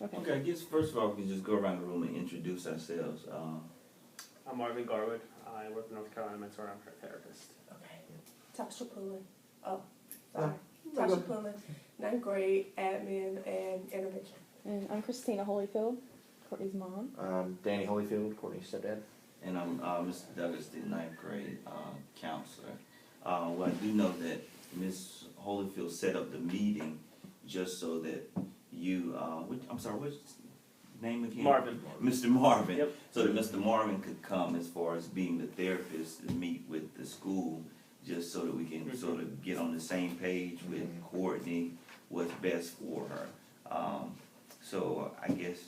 Okay, I guess first of all, we can just go around the room and introduce ourselves. I'm Marvin. I work in North Carolina Mentor. I'm her therapist. Okay. Tasha Pullen. Oh, sorry. Tasha Pullen, 9th grade, admin, and intervention. And I'm Christina Holyfield, Courtney's mom. Danny Holyfield, Courtney's stepdad. And I'm Mr. Douglas, the 9th grade counselor. Well, I do know that Ms. Holyfield set up the meeting just so that you, I'm sorry, what's his name again? Marvin. Mr. Marvin. Yep. So that Mr. Marvin could come as far as being the therapist and meet with the school, just so that we can sort of get on the same page with Courtney, what's best for her. So I guess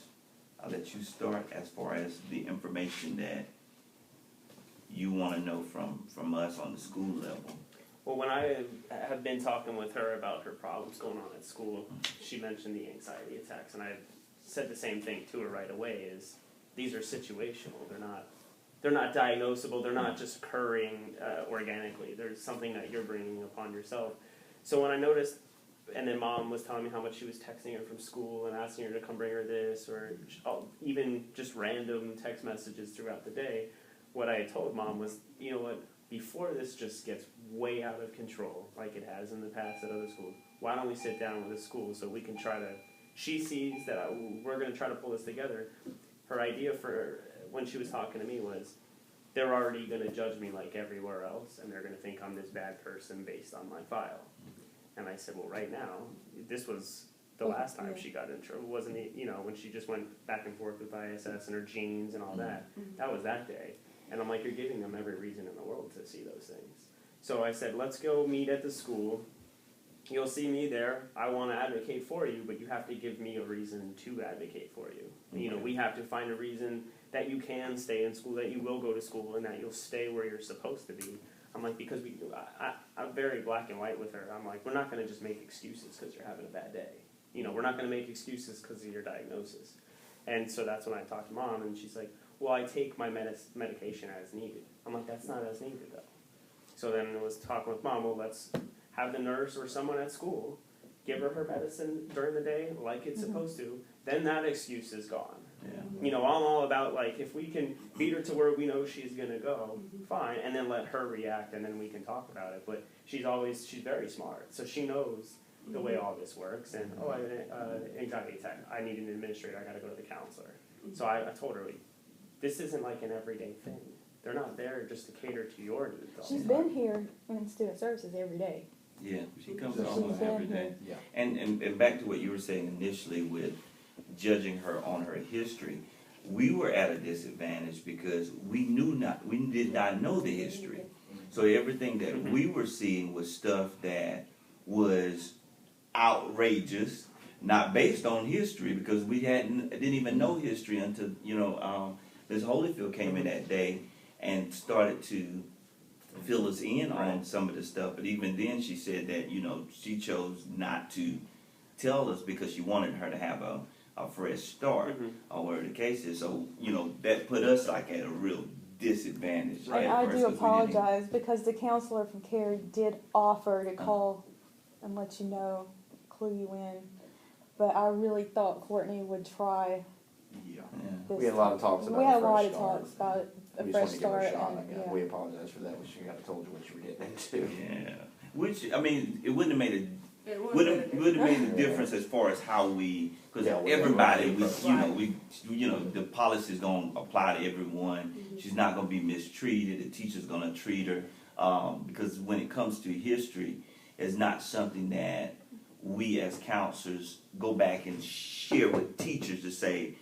I'll let you start as far as the information that you want to know from us on the school level. Well, when I have been talking with her about her problems going on at school, she mentioned the anxiety attacks, and I said the same thing to her right away: is these are situational. They're not diagnosable. They're not just occurring organically. There's something that you're bringing upon yourself. So when I noticed, and then Mom was telling me how much she was texting her from school and asking her to come bring her this, or even just random text messages throughout the day, what I had told Mom was, you know what, before this just gets way out of control, like it has in the past at other schools, why don't we sit down with the school so we can try to, she sees that we're going to try to pull this together. Her idea for when she was talking to me was, they're already going to judge me like everywhere else, and they're going to think I'm this bad person based on my file. And I said, well, right now, this was the last time she got in trouble. Wasn't it, you know, when she just went back and forth with ISS and her jeans and all that. That was that day. And I'm like, you're giving them every reason in the world to see those things. So I said, let's go meet at the school. You'll see me there. I want to advocate for you, but you have to give me a reason to advocate for you. Okay. You know, we have to find a reason that you can stay in school, that you will go to school, and that you'll stay where you're supposed to be. I'm like, because I'm very black and white with her. I'm like, we're not going to just make excuses because you're having a bad day. You know, we're not going to make excuses because of your diagnosis. And so that's when I talked to Mom, and she's like, well, I take my medication as needed. I'm like, that's not as needed, though. So then I was talking with Mom, well, let's have the nurse or someone at school give her medicine during the day like it's supposed to. Then that excuse is gone. Yeah. You know, I'm all about, like, if we can beat her to where we know she's going to go, fine, and then let her react, and then we can talk about it. But she's very smart, so she knows the way all this works. And, I have an anxiety attack. I need an administrator. I got to go to the counselor. So I told her, this isn't like an everyday thing. They're not there just to cater to your needs. She's been here in student services every day. Yeah, she comes almost every day. Yeah. And back to what you were saying initially with judging her on her history, we were at a disadvantage because we did not know the history. So everything that we were seeing was stuff that was outrageous, not based on history, because we didn't even know history until, Ms. Holyfield came in that day and started to fill us in on some of the stuff. But even then she said that, she chose not to tell us because she wanted her to have a fresh start, or whatever the case is. So, that put us like at a real disadvantage. And I do apologize because the counselor from Cary did offer to call and let you know, clue you in. But I really thought Courtney would try. Yeah. This We had a lot of talks about We had a a fresh lot of start. talks about a We fresh just wanted to give her start. a shot. And, yeah. We apologize for that. We should have told you what you were getting into. Yeah. Which, it wouldn't have made would have made a difference as far as how we, because everybody, the policy is going to apply to everyone. She's not going to be mistreated. The teacher's going to treat her, because when it comes to history, it's not something that we as counselors go back and share with teachers to say,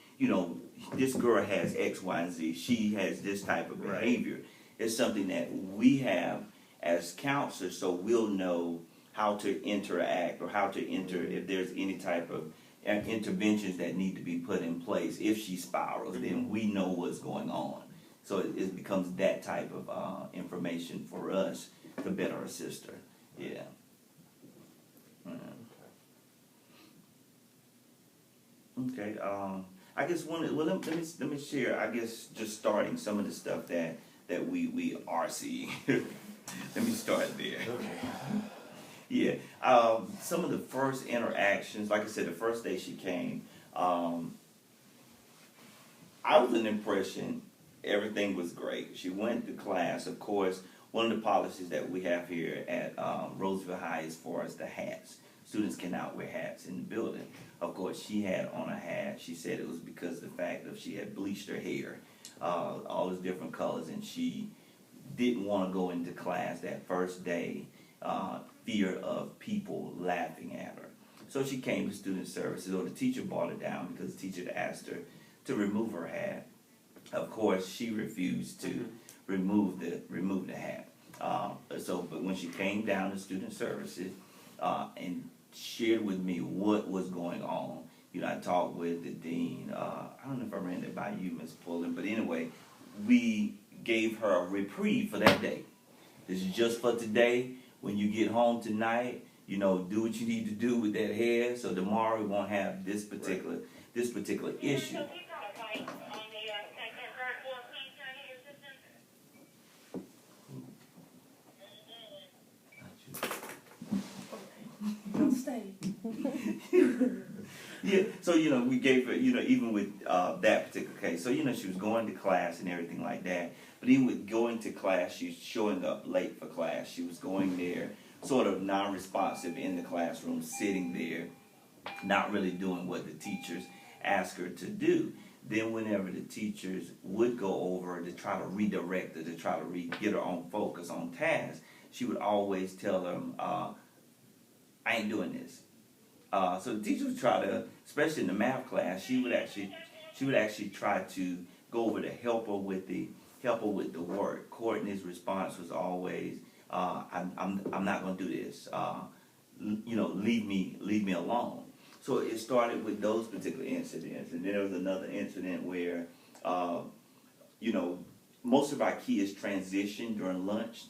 this girl has X, Y, and Z. She has this type of behavior. It's something that we have as counselors, so we'll know how to interact or how to enter if there's any type of interventions that need to be put in place. If she spirals, then we know what's going on. So it becomes that type of information for us to better assist her. Yeah. Okay. I guess let me share. I guess just starting some of the stuff that we are seeing. Let me start there. Okay. Yeah. Some of the first interactions, like I said, the first day she came, I was an impression everything was great. She went to class. Of course, one of the policies that we have here at Rolesville High is for us the hats. Students cannot wear hats in the building. Of course, she had on a hat. She said it was because of the fact that she had bleached her hair, all those different colors, and she didn't want to go into class that first day, fear of people laughing at her. So she came to student services, or the teacher brought her down because the teacher asked her to remove her hat. Of course, she refused to remove the hat. But when she came down to student services and shared with me what was going on, I talked with the dean. I don't know if I ran that by you, Ms. Pullen, but anyway, we gave her a reprieve for that day. This is just for today. When you get home tonight, do what you need to do with that hair, so tomorrow we won't have this particular issue. Don't stay. Yeah, so we gave her, even with that particular case. So she was going to class and everything like that. But even with going to class, she's showing up late for class. She was going there, sort of non-responsive in the classroom, sitting there, not really doing what the teachers asked her to do. Then whenever the teachers would go over to try to redirect her, to try to get her on focus, on task, she would always tell them, I ain't doing this. So the teacher would try to, especially in the math class, she would actually try to go over to help her with the work. Courtney's response was always, I'm not going to do this. Leave me alone. So it started with those particular incidents, and then there was another incident where, most of our kids transitioned during lunch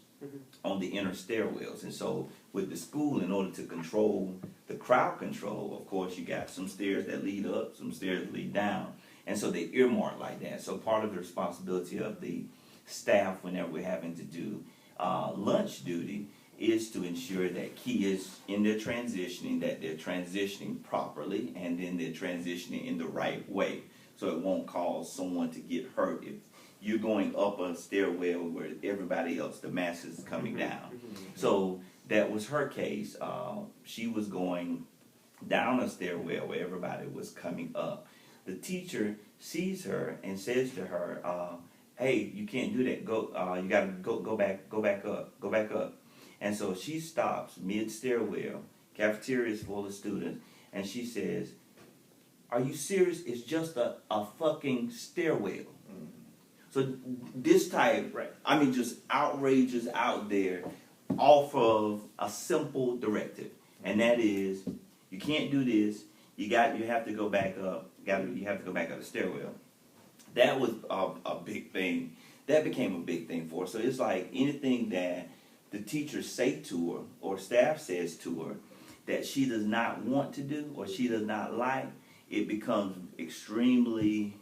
on the inner stairwells, and so with the school, in order to control the crowd control, of course, you got some stairs that lead up, some stairs that lead down, and so they earmarked like that. So part of the responsibility of the staff whenever we're having to do lunch duty is to ensure that kids in their transitioning, that they're transitioning properly, and then they're transitioning in the right way, so it won't cause someone to get hurt if you're going up a stairwell where everybody else, the masses, is coming down. So that was her case. She was going down a stairwell where everybody was coming up. The teacher sees her and says to her, hey, you can't do that. You gotta go back up. And so she stops mid-stairwell, cafeteria is full of students, and she says, are you serious? It's just a fucking stairwell. So this type, just outrageous out there off of a simple directive. And that is, you can't do this, you have to go back up, you have to go back up the stairwell. That was a big thing. That became a big thing for her. So it's like anything that the teachers say to her or staff says to her that she does not want to do or she does not like, it becomes extremely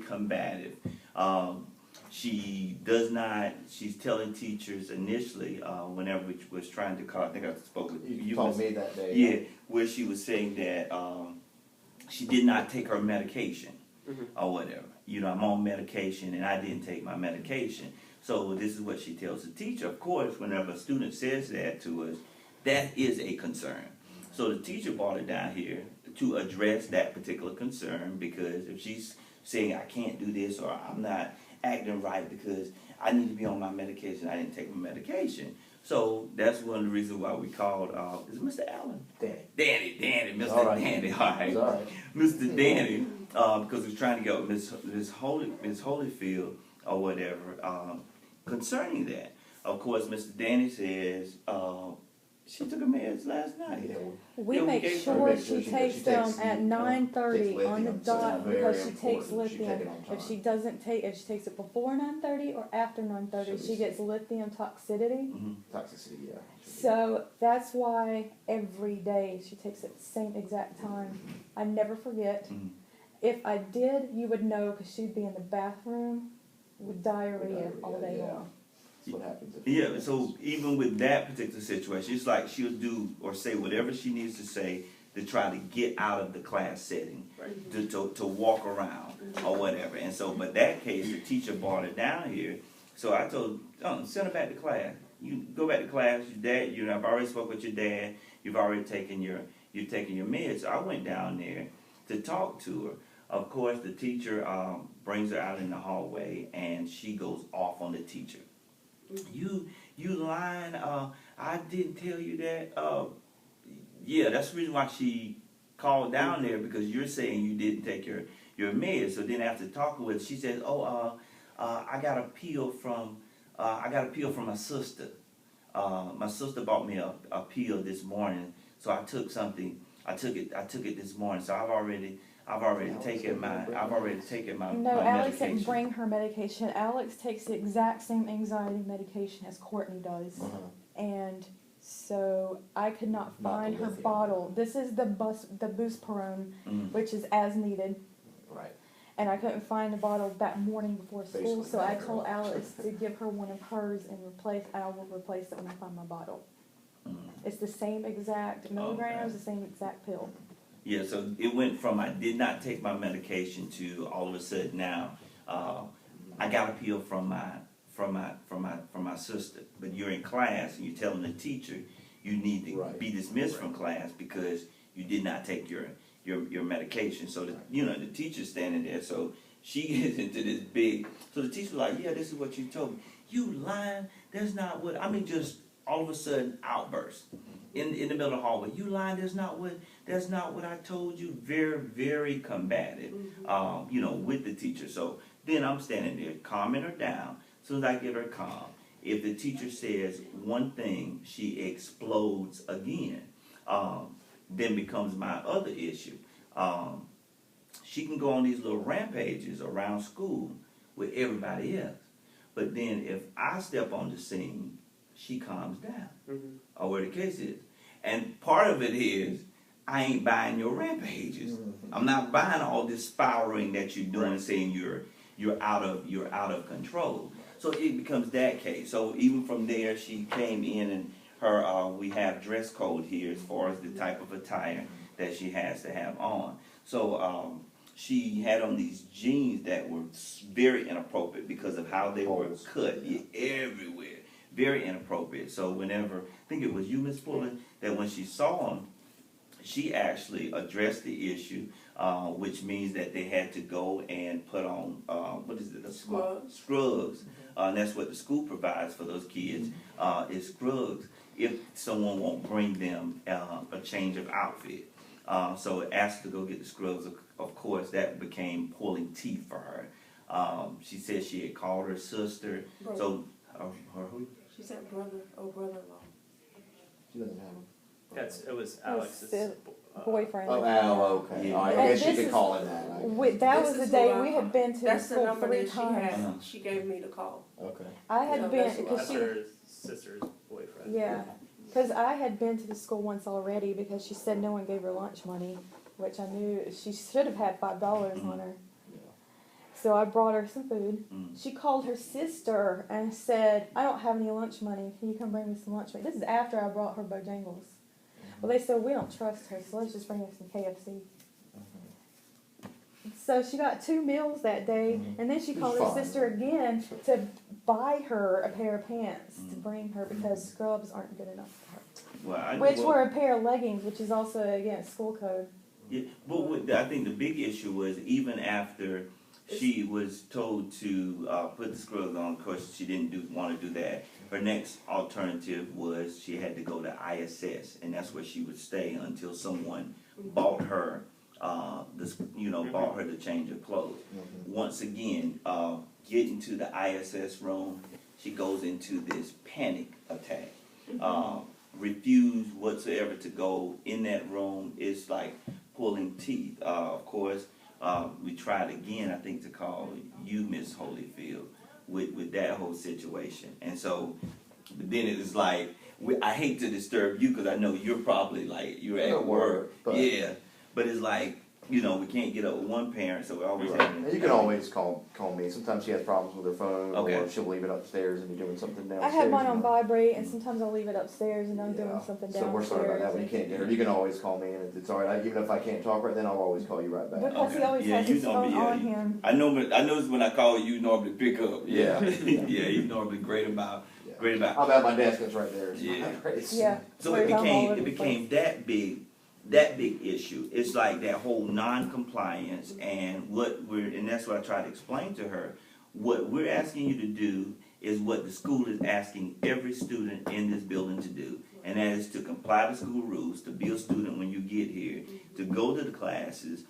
combative. She's telling teachers initially, whenever we was trying to call, I think I spoke with you. You told me that day. Yeah, where she was saying that she did not take her medication or whatever. I'm on medication and I didn't take my medication. So this is what she tells the teacher. Of course, whenever a student says that to us, that is a concern. So the teacher brought her down here to address that particular concern, because if she's saying I can't do this or I'm not acting right because I need to be on my medication, I didn't take my medication. So that's one of the reasons why we called, is it Mr. Allen? Danny, Mr. All right. Danny, all right. All right. Mr. Danny, because we're trying to get Miss Holyfield or whatever, concerning that. Of course, Mr. Danny says, she took her meds last night. Yeah. We Yeah, we make gave sure her- she she takes takes them the, at 9:30 on the lithium, so dot, it's because very she takes important she take lithium. it on time. If she takes it before 9:30 or after 9:30, she gets lithium toxicity. Toxicity, yeah. So that's why every day she takes it at the same exact time. I never forget. If I did, you would know, because she'd be in the bathroom with diarrhea all day long. That's what happens. Yeah, so even with that particular situation, it's like she'll do or say whatever she needs to say to try to get out of the class setting, Right. to walk around or whatever. And so, but that case, the teacher brought it down here. So I told, send her back to class. You go back to class. Your dad, I've already spoke with your dad. You've already taken your meds. So I went down there to talk to her. Of course, the teacher brings her out in the hallway, and she goes off on the teacher. You lying? I didn't tell you that. Yeah, that's the reason why she called down there, because you're saying you didn't take your meds. So then after talking with her, she says, I got a pill from my sister. My sister bought me a pill this morning, so I took something. I took it this morning. So I've already taken my No, my Alex medication. didn't bring her medication. Alex takes the exact same anxiety medication as Courtney does. And so I could not find her bottle. This is the Buspirone, which is as needed. Right. And I couldn't find the bottle that morning before school, Basically, so I better told off. Alex to give her one of hers and I will replace it when I find my bottle. It's the same exact milligrams, the same exact pill. Yeah, so it went from I did not take my medication to all of a sudden now I got a pill from my sister. But you're in class and you're telling the teacher you need to be dismissed from class because you did not take your medication. So the teacher's standing there, so she gets into this big. So the teacher's like, yeah, this is what you told me. You lying? That's not what. I mean, just all of a sudden outburst in the middle of the hallway. You lying? That's not what I told you. Very, very combative, with the teacher. So then I'm standing there, calming her down. As soon as I get her calm, if the teacher says one thing, she explodes again. Then becomes my other issue. She can go on these little rampages around school with everybody else. But then if I step on the scene, she calms down. Or where the case is. And part of it is, I ain't buying your rampages. I'm not buying all this spiraling that you're doing, saying you're out of control. So it becomes that case. So even from there, she came in and her we have dress code here as far as the type of attire that she has to have on. So she had on these jeans that were very inappropriate because of how they were cut everywhere. Very inappropriate. So whenever, I think it was you, Miss Fuller, that when she saw them, she actually addressed the issue, which means that they had to go and put on, scrubs. And that's what the school provides for those kids, is scrubs, if someone won't bring them a change of outfit. So asked to go get the scrubs. Of course, that became pulling teeth for her. She said she had called her sister. Brother. So, her who? She said brother or brother-in-law. She doesn't have them. It was Alex's the boyfriend. Okay. Yeah. Oh, I And guess you this could is- call it that. That This was the is day who we had been to the That's the school number 3 that she times. had. She gave me the call. Okay. I had Yeah, been, that's because That's she, her sister's boyfriend. yeah, because I had been to the school once already because she said no one gave her lunch money, which I knew she should have had $5 on her. So I brought her some food. She called her sister and said, I don't have any lunch money. Can you come bring me some lunch money? This is after I brought her Bojangles. Well, they said, we don't trust her, so let's just bring her some KFC. So she got 2 meals that day, and then she called her Fine. sister again to buy her a pair of pants to bring her because scrubs aren't good enough for her. Which were a pair of leggings, which is also against school code. Yeah, but I think the big issue was even after she was told to put the scrubs on. Of course, she didn't want to do that. Her next alternative was she had to go to ISS, and that's where she would stay until someone bought her, bought her the change of clothes. Once again, getting to the ISS room, she goes into this panic attack. Refuse whatsoever to go in that room. It's like pulling teeth. Of course. We tried again, I think, to call you, Miss Holyfield, with that whole situation. And so, but then it was like, I hate to disturb you because I know you're probably like, you're at work. But yeah. But it's like, you know, we can't get up with one parent, so we always Right. have. And you can always call me. Sometimes she has problems with her phone, Okay. or she'll leave it upstairs and you're doing something I downstairs. have mine on you know. vibrate, and sometimes I'll leave it upstairs and I'm Yeah. doing something So downstairs. we're sorry about that when you can't get her. You can always call me, and it's all right. Even if I can't talk right then, I'll always call you right back. Because he Okay. always Yeah, has you his know phone me, yeah, on you- him. I notice when I call you normally pick up. Yeah. Yeah, he's normally great about. Yeah. I'm at my desk. It's right there. It's Yeah. It's, Yeah. So it whereas I'm all became over the that big issue. It's like that whole non-compliance and and that's what I tried to explain to her. What we're asking you to do is what the school is asking every student in this building to do, and that is to comply to school rules, to be a student when you get here, to go to the classes,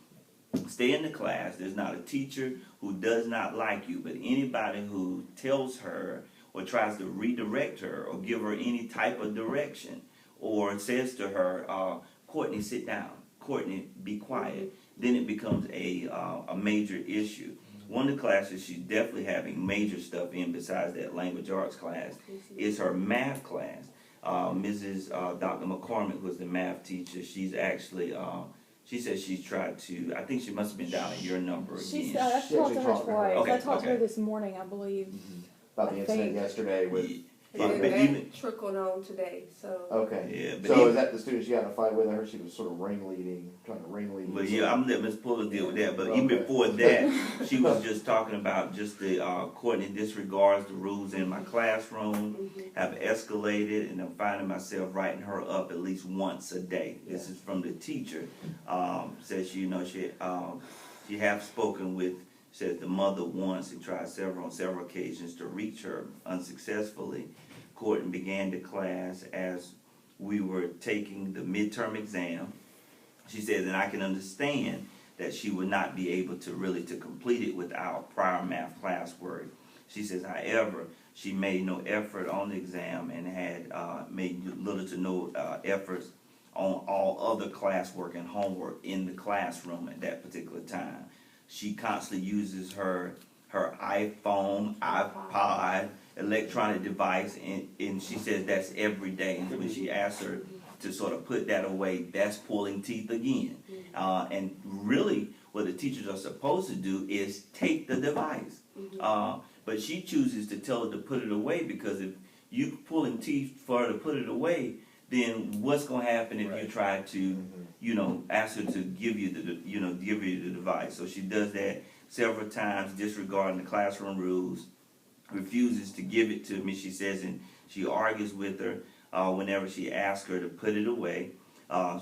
stay in the class. There's not a teacher who does not like you, but anybody who tells her or tries to redirect her or give her any type of direction or says to her, Courtney, sit down. Courtney, be quiet. Then it becomes a major issue. One of the classes she's definitely having major stuff in besides that language arts class is her math class. Mrs. Dr. McCormick was the math teacher. She's actually, she said she's tried to, I think she must have been down at your number She's, again. I've talked to her twice. Okay, I talked to her okay. this morning, I believe. About the I incident think. yesterday with. Yeah, And but that even, trickled on today, so. Okay. yeah, but So even, is that the student she got in a fight with? I heard she was sort of trying to ringlead. Well, yeah, I'm letting Ms. Puller deal with that. But even Okay. before that, she was just talking about just the Courtney disregards the rules in my classroom, have escalated, and I'm finding myself writing her up at least once a day. This is from the teacher. Says she have spoken with. Says the mother once and tried on several occasions to reach her unsuccessfully. Courtney began the class as we were taking the midterm exam. She says, and I can understand that she would not be able to really to complete it without prior math classwork. She says, however, she made no effort on the exam and had made little to no efforts on all other classwork and homework in the classroom at that particular time. She constantly uses her iPhone, iPod, electronic device, and she says that's every day. And when she asks her to sort of put that away, that's pulling teeth again. And really, what the teachers are supposed to do is take the device. But she chooses to tell her to put it away, because if you pulling teeth for her to put it away, then what's going to happen if you try to, ask her to give you the device? So she does that several times, disregarding the classroom rules, refuses to give it to me, she says, and she argues with her whenever she asks her to put it away.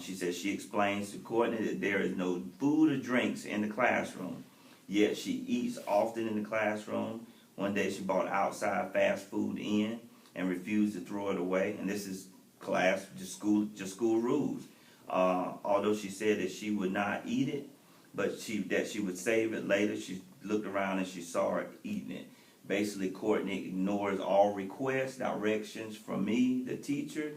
She says she explains to Courtney that there is no food or drinks in the classroom, yet she eats often in the classroom. One day she bought outside fast food in and refused to throw it away, and this is class, just school rules. Although she said that she would not eat it, but that she would save it later, she looked around and she saw her eating it. Basically, Courtney ignores all requests, directions from me, the teacher.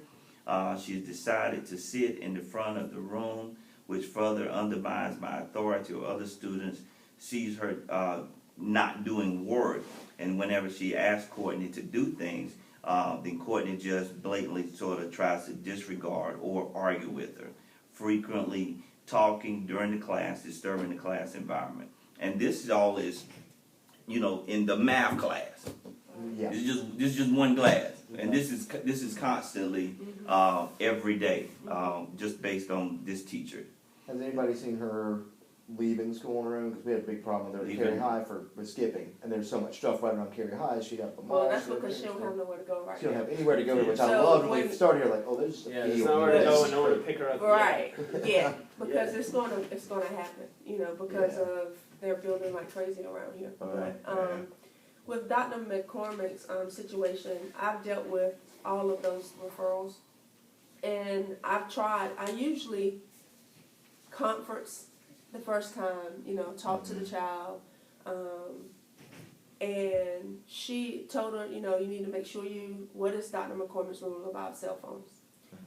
She's decided to sit in the front of the room, which further undermines my authority or other students. Sees her not doing work, and whenever she asks Courtney to do things, then Courtney just blatantly sort of tries to disregard or argue with her, frequently talking during the class, disturbing the class environment. And this all is, in the math class. Yeah. This is just one class, and this is constantly every day, just based on this teacher. Has anybody seen her leaving school on her own? Because we had a big problem with her at Carey High for skipping, and there's so much stuff right around Carey High. She got the Well, that's because she don't have nowhere to go right She don't now. have anywhere to go, which I So loved when when- we started here. Like, there's just a Yeah, there's field nowhere to here. go and no one to pick her up. Right, yeah, because Yeah. it's gonna happen, because of they're building like crazy around here. Right. But, with Dr. McCormick's situation, I've dealt with all of those referrals, and I usually conference the first time, talk to the child, and she told her, you need to make sure what is Dr. McCormick's rule about cell phones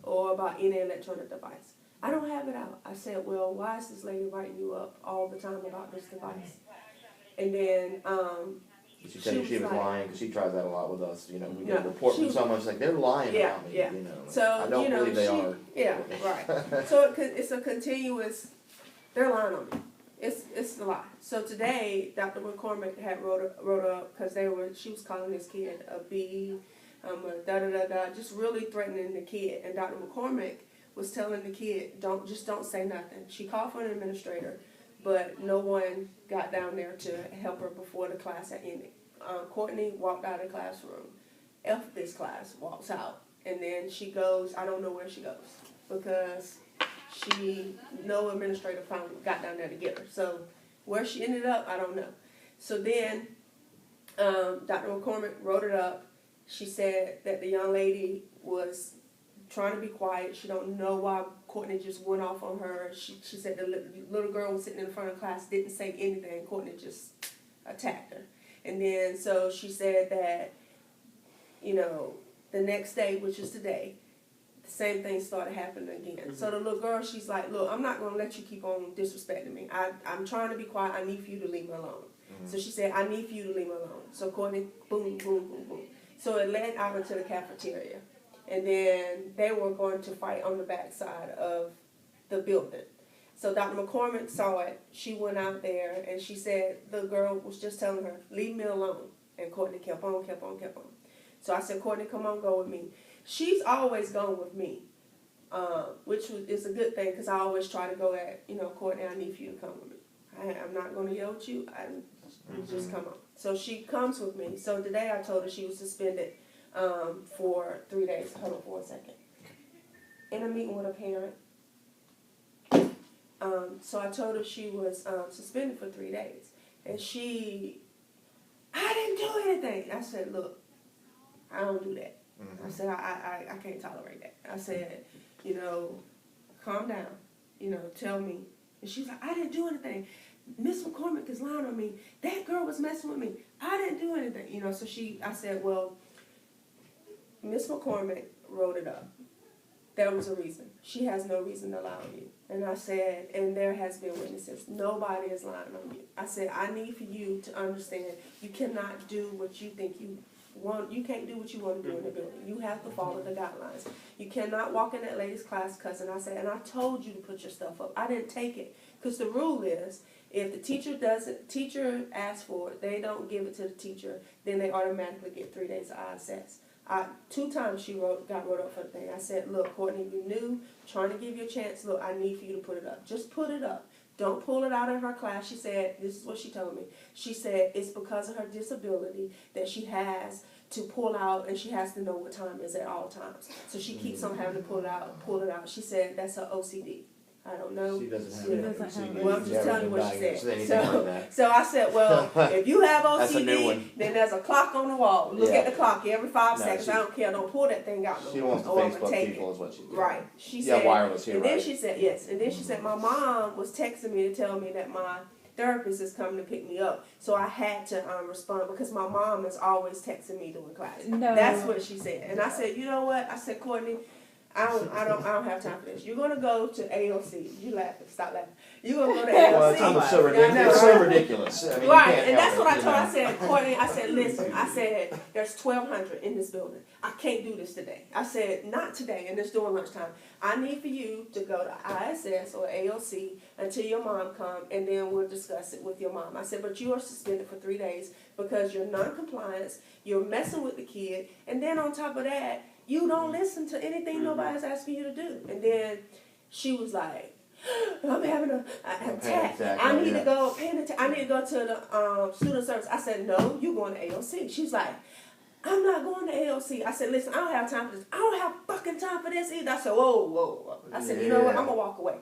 or about any electronic device? I don't have it out. I said, well, why is this lady writing you up all the time about this device? And then, She said she was like, lying, because she tries that a lot with us. We get Yeah, a report she from someone, she's like, they're lying Yeah, about me. yeah. Like, So, I don't believe they are. Yeah, right. So it's a continuous They're lying on me. It's a lie. So today, Dr. McCormick had wrote up because she was calling this kid a B, a da-da-da-da, just really threatening the kid. And Dr. McCormick was telling the kid, don't say nothing. She called for an administrator, but no one got down there to help her before the class had ended. Courtney walked out of the classroom. F this class, walks out. And then she goes, I don't know where she goes because no administrator got down there to get her. So where she ended up, I don't know. So then Dr. McCormick wrote it up. She said that the young lady was trying to be quiet. She don't know why Courtney just went off on her. She said the little girl was sitting in front of class, didn't say anything. Courtney just attacked her. And then so she said that, the next day, which is today, the same thing started happening again. Mm-hmm. So the little girl, she's like, look, I'm not going to let you keep on disrespecting me. I'm trying to be quiet. I need for you to leave me alone. Mm-hmm. So she said, I need for you to leave me alone. So Courtney, boom, boom, boom, boom. So it led out into the cafeteria. And then they were going to fight on the backside of the building. So Dr. McCormick saw it. She went out there and she said the girl was just telling her, leave me alone. And Courtney kept on. So I said, Courtney, come on, go with me. She's always gone with me, which is a good thing because I always try to go at, Courtney, I need for you to come with me. I'm not going to yell at you. Just come on. So she comes with me. So today I told her she was suspended for 3 days. Hold on for a second. In a meeting with a parent. So I told her she was suspended for 3 days. And I didn't do anything. I said, look, I don't do that. Mm-hmm. I said, I can't tolerate that. I said, calm down. Tell me. And she's like, I didn't do anything. Miss McCormick is lying on me. That girl was messing with me. I didn't do anything. So I said, well, Miss McCormick wrote it up. There was a reason. She has no reason to lie on you. And I said, and there has been witnesses. Nobody is lying on you. I said, I need for you to understand you cannot do what you think you want. You can't do what you want to do in the building. You have to follow the guidelines. You cannot walk in that lady's class cussing. I said, and I told you to put your stuff up. I didn't take it. Because the rule is, if the teacher asks for it, they don't give it to the teacher, then they automatically get 3 days of ISS. 2 times she got wrote up for the thing. I said, look, Courtney, you knew, trying to give you a chance. Look, I need for you to put it up. Just put it up. Don't pull it out in her class. She said, this is what she told me. She said it's because of her disability that she has to pull out, and she has to know what time is at all times. So she keeps on having to pull it out. She said that's her OCD. I don't know. She doesn't have OCD. Well, I'm just telling you what she said. Like so I said, well, if you have That's a new OCD, one. then there's a clock on the wall. Look at the clock every 5 seconds. I don't care. Don't pull that thing out. She wants to Facebook people is what she did. Right. She said, wireless here, and then she said, yes. And then she said, my mom was texting me to tell me that my therapist is coming to pick me up. So I had to respond because my mom is always texting me during class. No. That's what she said. And I said, you know what? I said, Courtney, I don't have time for this. You're gonna go to AOC. You laughing? Stop laughing. You're gonna go to AOC. Well, it's almost so ridiculous. It's so ridiculous. I mean, right, you can't and that's help what I it, told. I said, Courtney. I said, listen. I said, there's 1,200 in this building. I can't do this today. I said, not today, and it's during lunchtime. I need for you to go to ISS or AOC until your mom come, and then we'll discuss it with your mom. I said, but you are suspended for 3 days because you're non-compliance. You're messing with the kid, and then on top of that, you don't listen to anything nobody's asking you to do. And then she was like, I'm having an attack. I need to go I need to go to the student service. I said, no, you're going to AOC. She's like, I'm not going to AOC. I said, listen, I don't have time for this. I don't have fucking time for this either. I said, whoa. I said, you know what? I'm going to walk away.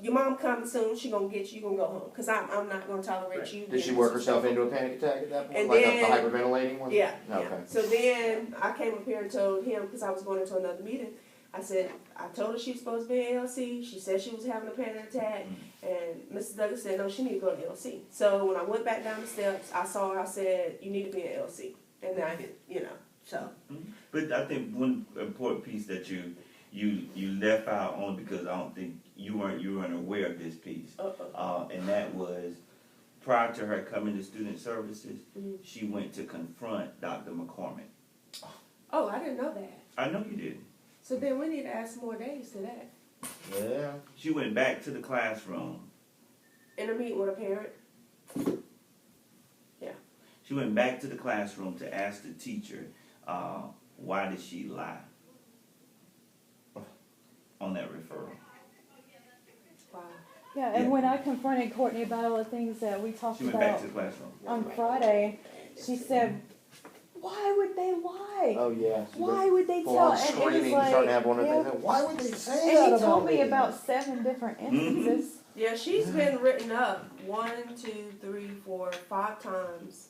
Your mom coming soon. She going to get you. You're going to go home. Because I'm not going to tolerate you. Did she work herself into a panic attack at that point? And like then, the hyperventilating one? Yeah. Okay. Yeah. So then I came up here and told him, because I was going into another meeting, I said, I told her she was supposed to be at ALC. She said she was having a panic attack. And Mrs. Douglas said, no, she need to go to ALC. So when I went back down the steps, I saw her. I said, you need to be at ALC. And then I did, so. But I think one important piece that you left out on, because I don't think you weren't aware of this piece, and that was prior to her coming to student services, she went to confront Dr. McCormick. Oh, I didn't know that. I know you did. So then we need to add some more days to that. Yeah. She went back to the classroom In a meeting with a parent. Yeah. She went back to the classroom to ask the teacher, why did she lie on that referral? Wow. Yeah, and Yeah. when I confronted Courtney about all the things that we talked She went back about to the classroom. on Friday, she said, "Why would they lie? Oh yeah. Why would they Full tell?" on And it was screaming, like, starting to have one of yeah. the things. Why would they say And that he about told me me? about 7 different instances. Yeah, she's been written up 1, 2, 3, 4, 5 times.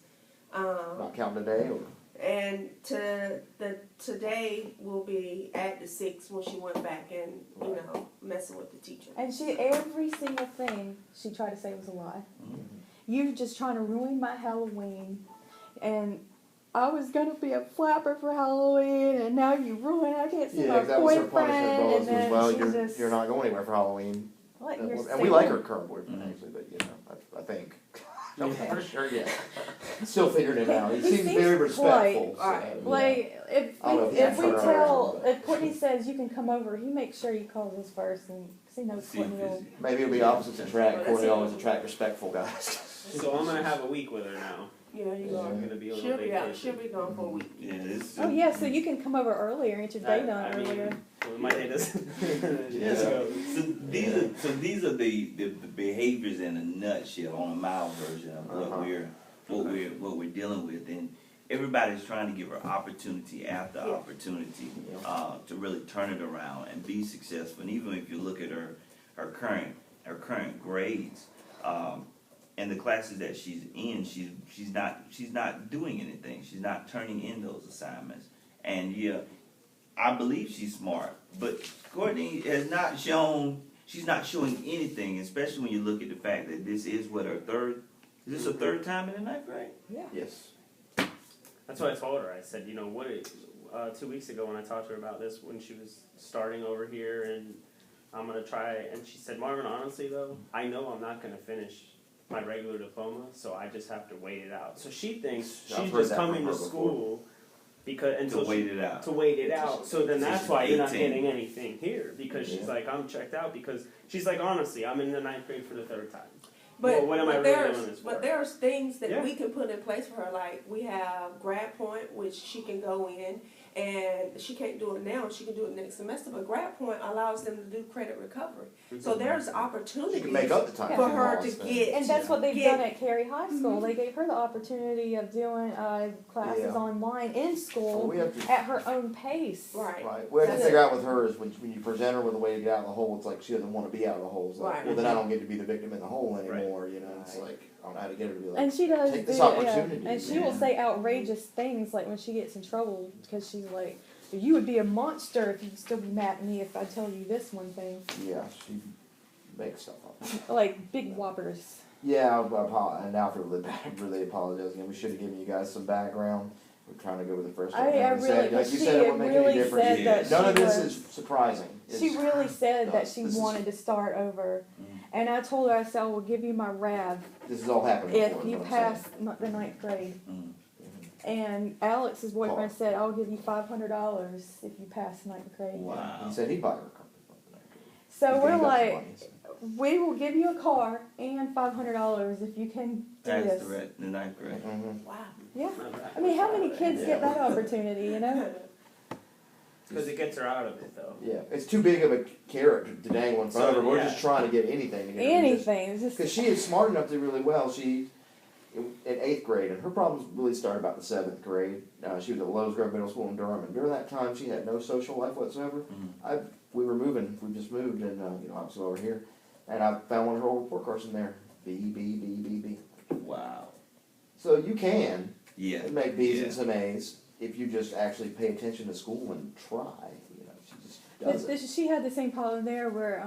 Not counting today. Or? And today will be at the 6 when she went back and, you know, messing with the teacher. And every single thing she tried to say was a lie. You're just trying to ruin my Halloween. And I was going to be a flapper for Halloween, and now you ruined it. I can't see my that was her boyfriend. punishment And then well, she just, you're not going anywhere for Halloween. like, And you're we like her saying- current boyfriend actually, but you know, I think. I'm not for sure yet. Still figuring it out. He seems very respectful. So, Alright. yeah. Like, I don't know if he's in front of her. if Courtney says you can come over, he makes sure he calls us first, and cause he knows See if Courtney will. it's- Maybe it'll be opposites attract. Well, Courtney that's always it. attract respectful guys. So I'm gonna have a week with her now. Yeah, you Yeah. are. I'm gonna be on She'll be out. vacation. She'll be gone for a week. Yeah, it's, Oh yeah, so you can come over earlier and get your day done I mean, earlier. well, my day doesn't. Yeah. Let's go. So these are the behaviors in a nutshell, on a mild version of what we're dealing with, and everybody's trying to give her opportunity after opportunity to really turn it around and be successful. And even if you look at her current grades, and the classes that she's in, she's not doing anything. She's not turning in those assignments. And yeah, I believe she's smart, but Courtney has not shown. She's not showing anything, especially when you look at the fact that this is her third time in the 9th grade? Yeah. Yes. That's what I told her. I said, you know, 2 weeks ago when I talked to her about this, when she was starting over here, and I'm gonna try. And she said, Marvin, honestly though, I know I'm not gonna finish my regular diploma, so I just have to wait it out. So she thinks I've she's heard just that from coming her to before. school until To wait it out. To wait it out. So then that's why you're not 18. getting anything here, because she's like, I'm checked out, because she's like, honestly, I'm in the 9th grade for the 3rd time. Well, what am I really doing this for? But there's things that Yeah. we can put in place for her. Like we have grad point, which she can go in, and she can't do it now. She can do it next semester. But grad point allows them to do credit recovery. So there's She opportunities can make up the time for she her to lost, get. And that's what they've Yeah. done at Cary High School. They gave her the opportunity of doing classes Yeah. online in Well, school we have to. at her own pace. Right. Right. What I have to That's figure it. out with her is when you present her with a way to get out of the hole, it's like she doesn't want to be out of the hole. It's like, Right. well, then I don't get to be the victim in the hole anymore. You know, it's Right. like I don't know how to get her to be like. And she does Take this do, opportunity, and she will yeah. say outrageous things like when she gets in trouble because she's like, "You would be a monster if you'd still be mad at me if I tell you this one thing." Yeah, she makes stuff up. Like big whoppers. Yeah, and now I feel really bad. Really apologizing. We should have given you guys some background. We're trying to go with the first one. I Like you really, said, like you she said, it wouldn't make really any difference. said that Yeah. None of she this was, is surprising. she really said no, that she this is- wanted to start over. Mm. And I told her, I said, I will give you my RAV This is all happening if before, is you what I'm pass saying. the 9th grade. Mm. And Alex's boyfriend Paul. said, I'll give you $500 if you pass 9th grade. Wow. He said he'd buy her a car. So He's we're gained up some like, money, so. we will give you a car and $500 if you can do That's this. the 9th grade. Mhm. Wow. Yeah. Not bad. I mean, how many kids Yeah. get that opportunity, you know? Because it gets her out of it, though. Yeah, it's too big of a carrot to dangle in front of her. We're just trying to get anything to get her to do this. Anything. It's Because just, she is smart enough to do really well. She, in 8th grade, and her problems really started about the 7th grade. She was at Rolesville Middle School in Durham, and during that time, she had no social life whatsoever. Mm. We just moved, and obviously over here, and I found one of her old report cards in there. B. Wow. So you can Yeah. make B's Yeah. and some A's if you just actually pay attention to school and try. She just does it. she had the same problem there where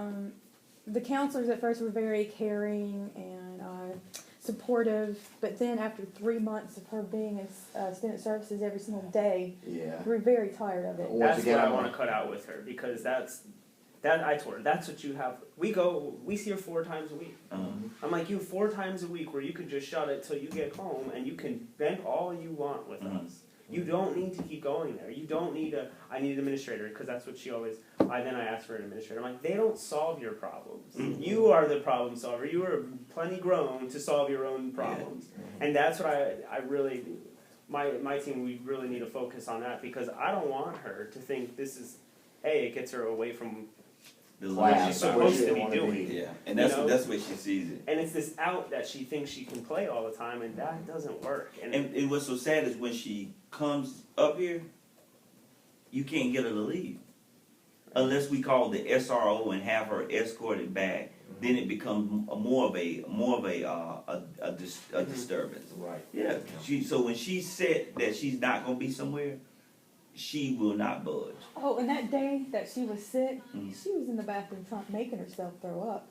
the counselors at first were very caring and supportive, but then after 3 months of her being in student services every single day, Yeah. we were very tired of it. Once That's again, what I I'm want like- to cut out with her, because I told her, that's what you have. We see her 4 times a week. I'm like, you 4 times a week where you could just shut it till you get home and you can vent all you want with us. You don't need to keep going there. You don't need I need an administrator, because that's what she always, I asked for an administrator. I'm like, they don't solve your problems. You are the problem solver. You are plenty grown to solve your own problems. And that's what I really, my team, we really need to focus on that, because I don't want her to think this is, it gets her away from what she's supposed to be doing. Yeah, and that's the way she sees it. And it's this out that she thinks she can play all the time, and that doesn't work. And what's so sad is when she comes up here, you can't get her to leave. Unless we call the SRO and have her escorted back, then it becomes more of a disturbance. Right. Yeah. So when she said that she's not gonna be somewhere, she will not budge. Oh, and that day that she was sick, she was in the bathroom making herself throw up.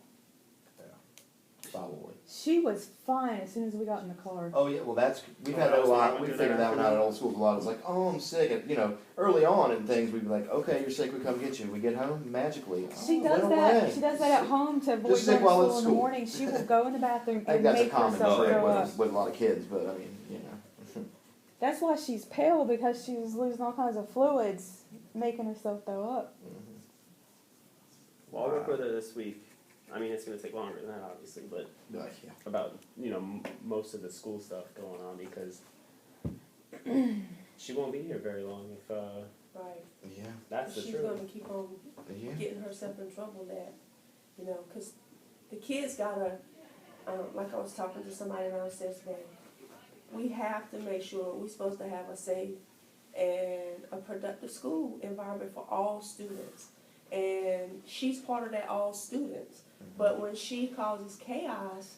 Probably. She was fine as soon as we got in the car. Oh yeah, well we've had a lot. We figured that one out at old school a lot. It's like, oh, I'm sick. And, early on in things, we'd be like, okay, you're sick. We come get you. We get home magically. She does went that. away. She does that at home to avoid Just going sick to while school at in the school. morning. She will go in the bathroom I think and that's a make common herself trait throw up. with a lot of kids, but I mean, That's why she's pale, because she was losing all kinds of fluids, making herself throw up. Well, I'll work with her this week. I mean, it's going to take longer than that, obviously, but about, most of the school stuff going on, because she won't be here very long if, Right. Yeah. that's the She's truth. going to keep on getting herself in trouble that, because the kids gotta, like I was talking to somebody downstairs today, we have to make sure we're supposed to have a safe and a productive school environment for all students. And she's part of that all students. But when she causes chaos,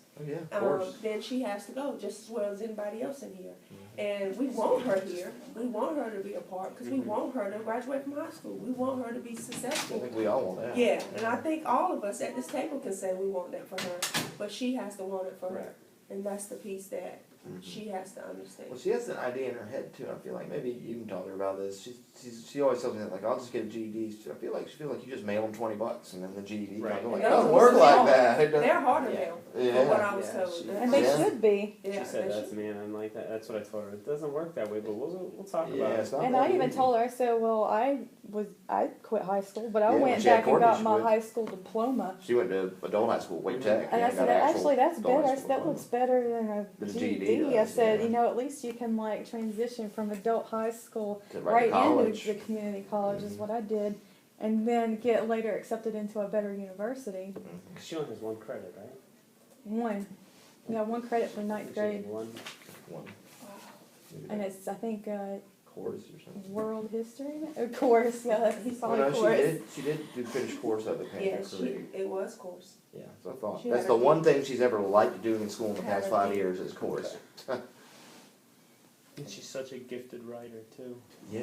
of course. then she has to go just as well as anybody else in here. And we want her here. We want her to be a part because we want her to graduate from high school. We want her to be I successful. think we all want that. Yeah, and I think all of us at this table can say we want that for her, but she has to want it for her. And that's the piece that she has to understand. Well, she has an idea in her head too. I feel like maybe you can talk to her about this. She always tells me that, like, I'll just get a GED. I feel like you just mail them $20 and then the GED. Right. I'm like, And it doesn't those work are like hard. that. It doesn't. They're harder Yeah. now, Yeah. from what I was Yeah, told. And they Yeah. should be. Yeah, She said they that to me, and I'm like, that's what I told her. It doesn't work that way, but we'll talk Yeah, about it. it's not And that I even easy. told her, I said, well, I quit high school, but I Yeah, went she had back and Courtney, got she my went. high school diploma. She went to adult high school, Wake Tech. And I got said, an actual actually, that's adult high better. school That diploma. looks better than a The GED. GED I does, said, yeah. at least you can transition from adult high school To right to into college. the community college is what I did, and then get later accepted into a better university. She only has one credit, right? One credit for ninth She has grade, one. One. and it's I think Course or something. world history course. Yeah, he's Well, probably no, course. she did do finish course of it. Yeah, it was course. Yeah, so I thought She that's had the a one degree. thing she's ever liked doing in school in the Had past a 5 degree. years is course. And she's such a gifted writer, too. Yeah.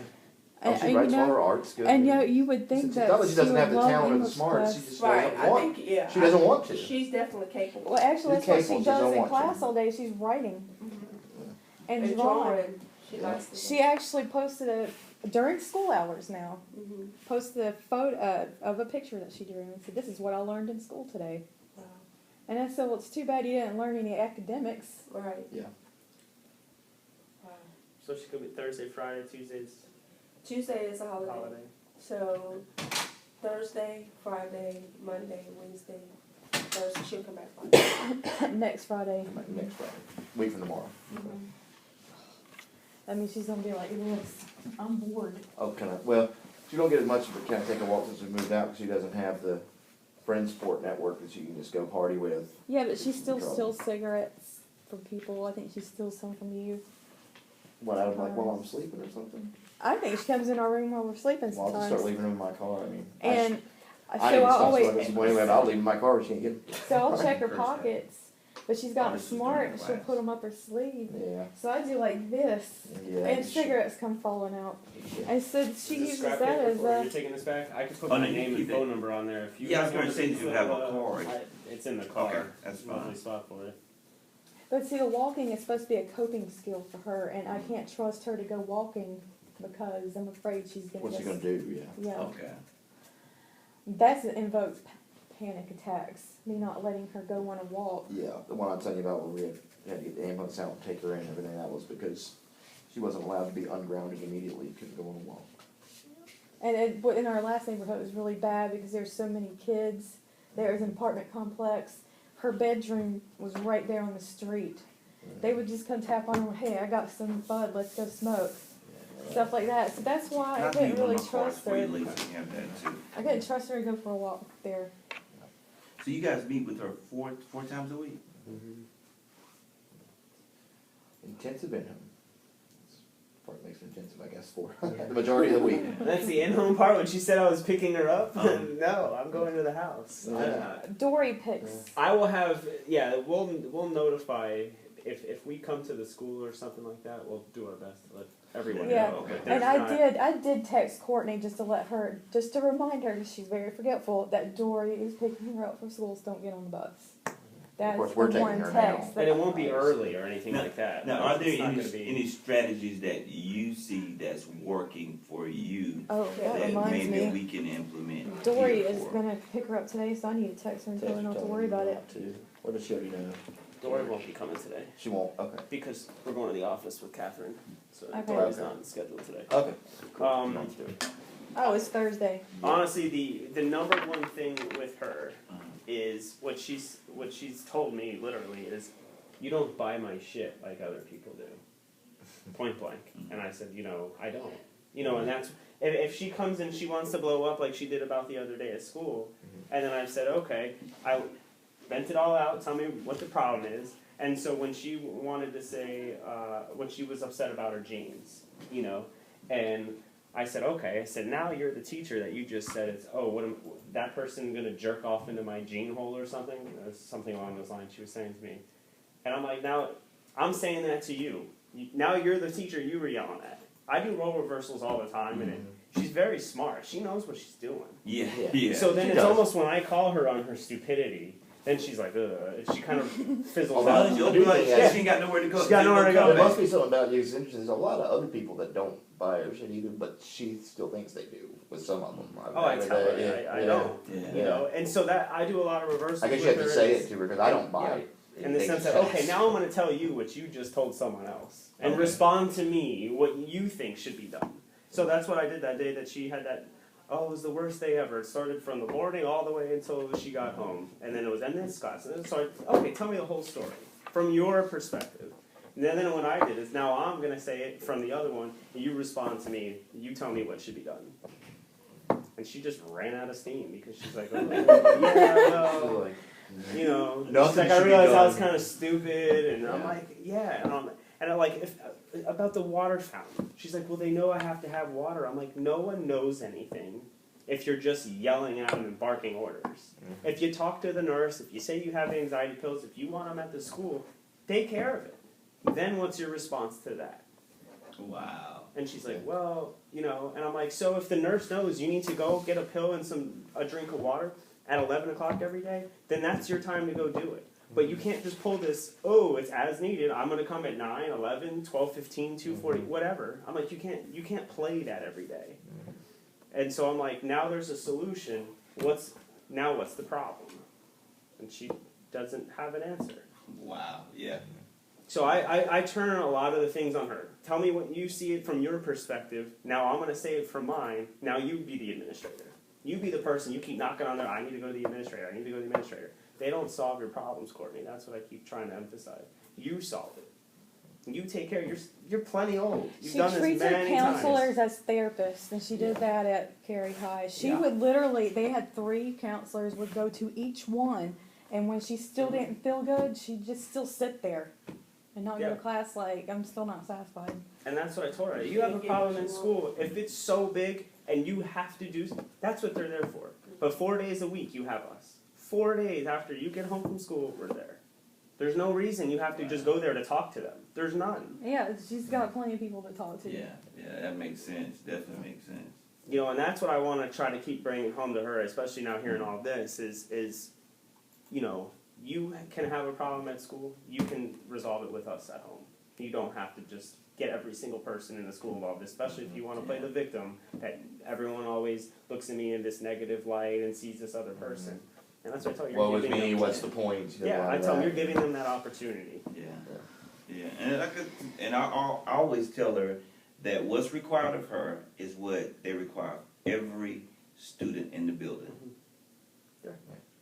And, she and, writes you all know, her art's good. and you would think It's that not that she doesn't would have the love talent or the English smarts. class. She just Right, doesn't I want. think, yeah. She doesn't want to. She's definitely capable. Well, actually, She's that's what capable, she she does don't in want class to. all day. She's writing and And drawing. drawing, she likes to She actually posted during school hours now. Mhm. Posted a photo of a picture that she drew and said, "This is what I learned in school today." Wow. And I said, "Well, it's too bad you didn't learn any academics." Right. Yeah. Wow. So she could be Thursday, Friday, Tuesdays, Tuesday is a holiday. holiday. So Thursday, Friday, Monday, Wednesday, Thursday, she'll come back Friday. Next Friday. Come back next Friday. Week from tomorrow. I mean, she's gonna be like, "Yes, I'm bored." Oh, well, she don't get as much of a kind of take a walk since we moved out because she doesn't have the friend support network that she can just go party with. Yeah, but she still Trouble. steals cigarettes from people. I think she steals some from you. What, out of like while I'm sleeping or something? I think she comes in our room while we're sleeping Well, I'll just sometimes. start leaving them in my car. I mean, And I so didn't I'll stop always, smoking, so anyway, but I'll leave them in my car. She can't get them. so I'll check her Curse that. pockets, but she's gotten Honest is smart. doing She'll class. put them up her sleeve. Yeah. So I do like this, Yeah. and cigarettes come falling out. And so she Is this uses scrap that paper as for a. you're taking this back? I could put Oh, my no, you name and keep it. phone number on there if you. Yeah, I was guys gonna want say to you have a fill, card. It's in the car. Okay, that's fine. Lovely spot for it. But see, the walking is supposed to be a coping skill for her, and I can't trust her to go walking because I'm afraid she's gonna. What's she just- gonna do? Yeah. Yeah. Okay. That's invokes panic attacks. Me not letting her go on a walk. Yeah, the one I'm telling you about where we had to get the ambulance out and take her in and everything, that was because She wasn't allowed to be ungrounded immediately, couldn't go on a walk. And in our last neighborhood, it was really bad because there were so many kids. There was an apartment complex. Her bedroom was right there on the street. They would just come tap on her, hey, I got some bud, let's go smoke. Stuff like that. So that's why I couldn't really trust her. I couldn't trust her to go for a walk there. So you guys meet with her four times a week? Mm-hmm. Intensive in-home. That's part that makes it intensive, I guess, for the majority of the week. That's the in-home part. When she said I was picking her up, no, I'm going to the house. Dory picks. I will have, we'll notify if we come to the school or something like that. We'll do our best to let everyone know. But And I did text Courtney just to remind her, because she's very forgetful, that Dory is picking her up from school, so don't get on the bus. That's Of course, we're the taking one her text. and it won't be early or anything like that. Now, are there It's not gonna be- any strategies that you see that's working for you Oh, that that reminds maybe me. we can implement? Dory here is for- going to pick her up today, so I need to text her and tell her not to worry about it. What does she already know? Dory won't be coming today She won't, okay. because we're going to the office with Catherine. So Okay. Dory's not on the schedule today. Okay. Oh, it's Thursday. Honestly, the number one thing with her is what she's told me literally is, you don't buy my shit like other people do, point blank. And I said, I don't, and that's if she comes and she wants to blow up like she did about the other day at school, and then I said, okay, I vent it all out, tell me what the problem is. And so when she wanted to say, when she was upset about her jeans, and I said, okay, now you're the teacher that you just said it's, that person gonna jerk off into my jean hole or something? Something along those lines she was saying to me. And I'm like, now, I'm saying that to you. Now you're the teacher you were yelling at. I do role reversals all the time, and she's very smart. She knows what she's doing. Yeah. So then it's almost when I call her on her stupidity, then she's like, ugh. She kind of fizzles out. She ain't got nowhere to go. She's got nowhere to go. There must be something about you. It's interesting. There's a lot of other people that don't buy her shit either, but she still thinks they do with some of them. I tell her. I know. And so that I do a lot of reversals. I guess you have to say it to her because I don't buy it. In the sense that, okay, now I'm going to tell you what you just told someone else. And respond to me what you think should be done. So that's what I did that day that she had that, it was the worst day ever. It started from the morning all the way until she got home. And then it was in this class. And then it started, okay, tell me the whole story from your perspective. And then what I did is now I'm going to say it from the other one. And you respond to me. You tell me what should be done. And she just ran out of steam because she's like, she's like, I realized I was kind of stupid, and I'm like, and I'm like, if about the water fountain, she's like, well, they know I have to have water. I'm like, no one knows anything if you're just yelling at them and barking orders. If you talk to the nurse, if you say you have anxiety pills, if you want them at the school, take care of it. Then what's your response to that? Wow. And she's like, well, and I'm like, so if the nurse knows you need to go get a pill and a drink of water at 11 o'clock every day, then that's your time to go do it. But you can't just pull this, it's as needed, I'm going to come at 9, 11, 12:15, 2:40, whatever. I'm like, you can't play that every day. And so I'm like, now there's a solution. What's the problem? And she doesn't have an answer. Wow, yeah. So I turn a lot of the things on her. Tell me what you see it from your perspective. Now I'm going to say it from mine. Now you be the administrator. You be the person. You keep knocking on there. I need to go to the administrator. I need to go to the administrator. They don't solve your problems, Courtney. That's what I keep trying to emphasize. You solve it. You take care. You're plenty old. You've done this many times. She treats her counselors as therapists, and she did that at Cary High. She would literally, they had 3 counselors, would go to each one, and when she still didn't feel good, she'd just still sit there and not go to class like, I'm still not satisfied. And that's what I told her. You have a problem in school. If it's so big and you have to do, that's what they're there for. But 4 days a week, you have us. 4 days after you get home from school, we're there. There's no reason you have to just go there to talk to them. There's none. Yeah, she's got plenty of people to talk to. Yeah, that makes sense. Definitely makes sense. And that's what I want to try to keep bringing home to her, especially now hearing all this, is you can have a problem at school, you can resolve it with us at home. You don't have to just get every single person in the school involved, especially if you want to play the victim, that everyone always looks at me in this negative light and sees this other person. And that's what I tell you. What was me? What's the point? I tell them you're giving them that opportunity. Yeah, and I always tell her that what's required of her is what they require of every student in the building.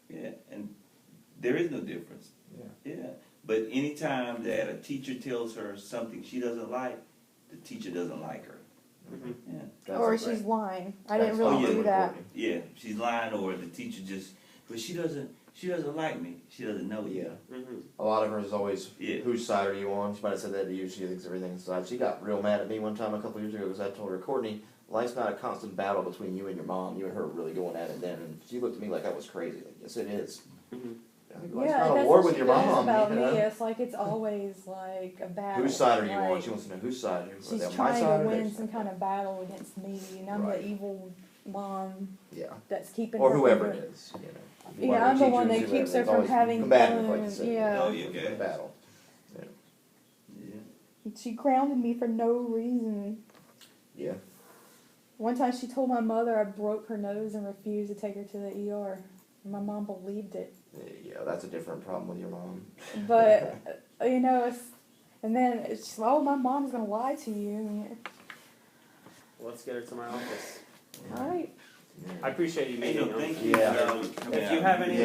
Yeah, and there is no difference. Yeah, but anytime that a teacher tells her something she doesn't like, the teacher doesn't like her. Yeah. Or she's lying. I didn't really do that. Yeah, she's lying, or the teacher just, but she doesn't like me. She doesn't know yet. A lot of hers is always, whose side are you on? She might have said that to you. She thinks everything's side. She got real mad at me one time a couple years ago because I told her, Courtney, life's not a constant battle between you and your mom. You and her are really going at it then. And she looked at me like I was crazy. Like, yes, it is. Life's not a war with your mom. About me, it's like it's always like a battle. Whose side are you on? She wants to know whose side. She's trying to win some kind of battle against me, and I'm the evil mom. That's keeping or her whoever from it is. I'm the one that keeps her from having fun. Battle. She grounded me for no reason. Yeah. One time she told my mother I broke her nose and refused to take her to the ER. My mom believed it. Yeah, that's a different problem with your mom. But, and then it's, my mom's going to lie to you. Let's get her to my office. All right. I appreciate you meeting. Thank you. Yeah. If you have any